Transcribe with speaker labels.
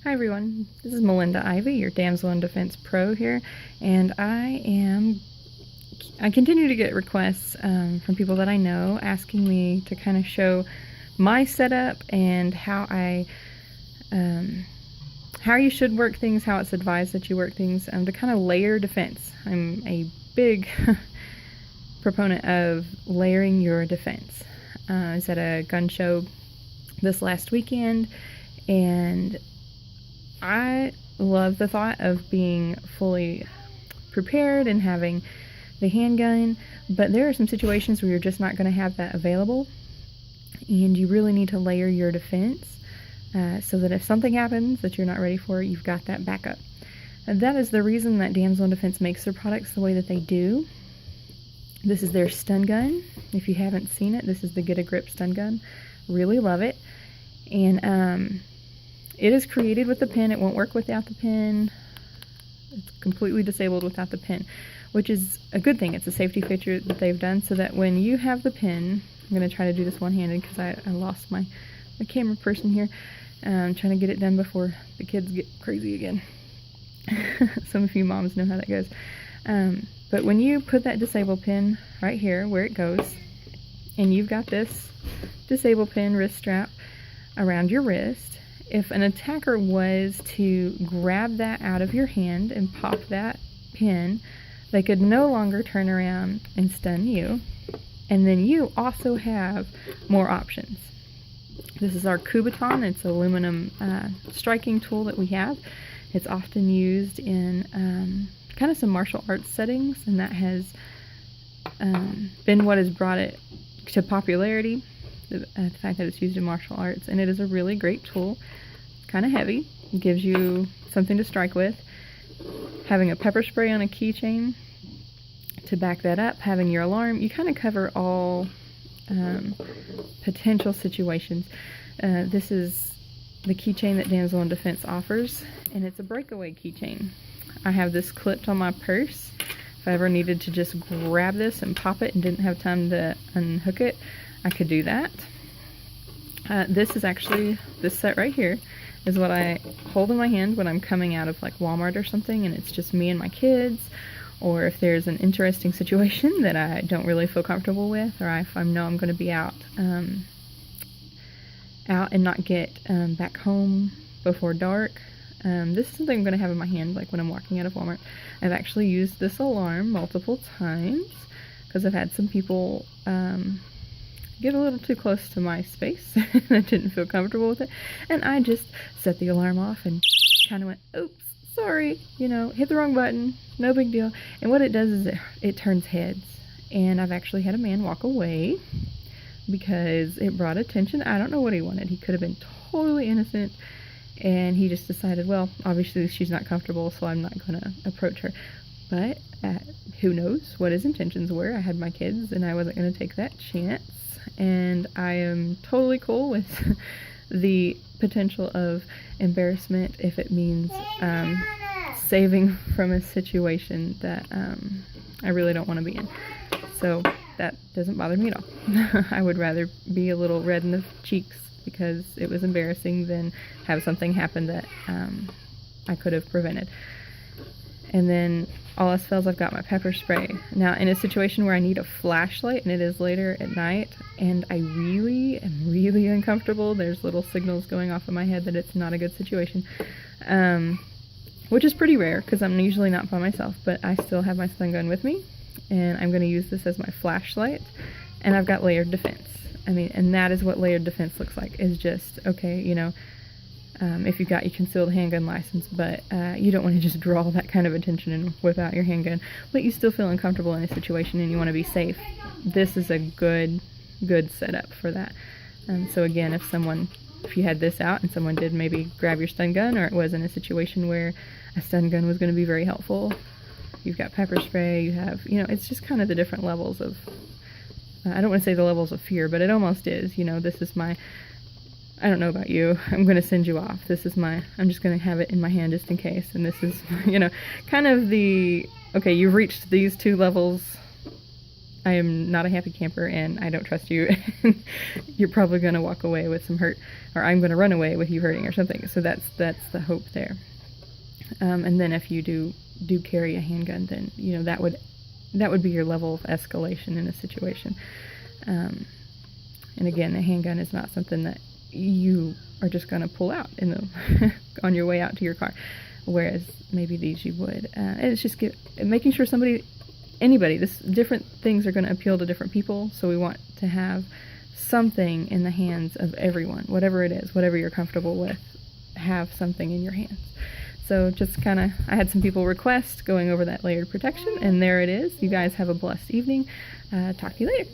Speaker 1: Hi everyone, this is Melinda Ivy, your Damsel in Defense Pro here, and I continue to get requests from people that I know asking me to kind of show my setup and how you should work things, how it's advised that you work things, to kind of layer defense. I'm a big proponent of layering your defense. I was at a gun show this last weekend, and I love the thought of being fully prepared and having the handgun, but there are some situations where you're just not going to have that available, and you really need to layer your defense so that if something happens that you're not ready for, you've got that backup. And that is the reason that Damsel in Defense makes their products the way that they do. This is their stun gun. If you haven't seen it, this is the Get a Grip stun gun. Really love it. And it is created with the pin. It won't work without the pin. It's completely disabled without the pin, which is a good thing. It's a safety feature that they've done so that when you have the pin, I'm going to try to do this one-handed because I lost my camera person here. I'm trying to get it done before the kids get crazy again. Some of you moms know how that goes. But when you put that disable pin right here where it goes, and you've got this disable pin wrist strap around your wrist, if an attacker was to grab that out of your hand and pop that pin, they could no longer turn around and stun you. And then you also have more options. This is our Kubaton. It's an aluminum striking tool that we have. It's often used in kind of some martial arts settings, and that has been what has brought it to popularity. The fact that it's used in martial arts, and it is a really great tool. Kind of heavy. It gives you something to strike with. Having a pepper spray on a keychain to back that up, having your alarm, you kind of cover all potential situations. This is the keychain that Damsel in Defense offers, and it's a breakaway keychain. I have this clipped on my purse. If I ever needed to just grab this and pop it and didn't have time to unhook it, I could do that. This is actually, this set right here is what I hold in my hand when I'm coming out of like Walmart or something and it's just me and my kids, or if there's an interesting situation that I don't really feel comfortable with, or if I know I'm going to be out and not get back home before dark. This is something I'm going to have in my hand like when I'm walking out of Walmart. I've actually used this alarm multiple times because I've had some people get a little too close to my space and I didn't feel comfortable with it, and I just set the alarm off and kind of went, oops, sorry, hit the wrong button, no big deal. And what it does is it turns heads, and I've actually had a man walk away because it brought attention. I don't know what he wanted. He could have been totally innocent, and he just decided, well, obviously she's not comfortable, so I'm not going to approach her. But who knows what his intentions were. I had my kids and I wasn't going to take that chance. And I am totally cool with the potential of embarrassment if it means saving from a situation that I really don't want to be in. So that doesn't bother me at all. I would rather be a little red in the cheeks because it was embarrassing than have something happen that I could have prevented. And then all else fails, I've got my pepper spray. Now, in a situation where I need a flashlight and it is later at night and I really am really uncomfortable, there's little signals going off in my head that it's not a good situation, which is pretty rare because I'm usually not by myself, but I still have my stun gun with me, and I'm going to use this as my flashlight, and I've got layered defense. I mean, and that is what layered defense looks like, is just, okay, if you've got your concealed handgun license, but you don't want to just draw that kind of attention and whip out your handgun, but you still feel uncomfortable in a situation and you want to be safe. This is a good setup for that. So again, if you had this out and someone did maybe grab your stun gun, or it was in a situation where a stun gun was going to be very helpful, you've got pepper spray, you have, it's just kind of the different levels of, I don't want to say the levels of fear, but it almost is. This is my, I don't know about you, I'm going to send you off. This is I'm just going to have it in my hand just in case. And this is, kind of the, okay, you've reached these two levels I am not a happy camper, and I don't trust you. You're probably going to walk away with some hurt, or I'm going to run away with you hurting or something. So that's the hope there. And then if you do carry a handgun, then that would be your level of escalation in a situation. And again, a handgun is not something that you are just going to pull out on your way out to your car, whereas maybe these you would. And it's just making sure different things are going to appeal to different people, so we want to have something in the hands of everyone, whatever it is, whatever you're comfortable with, have something in your hands. So just I had some people request going over that layered protection, and there it is. You guys have a blessed evening. Talk to you later.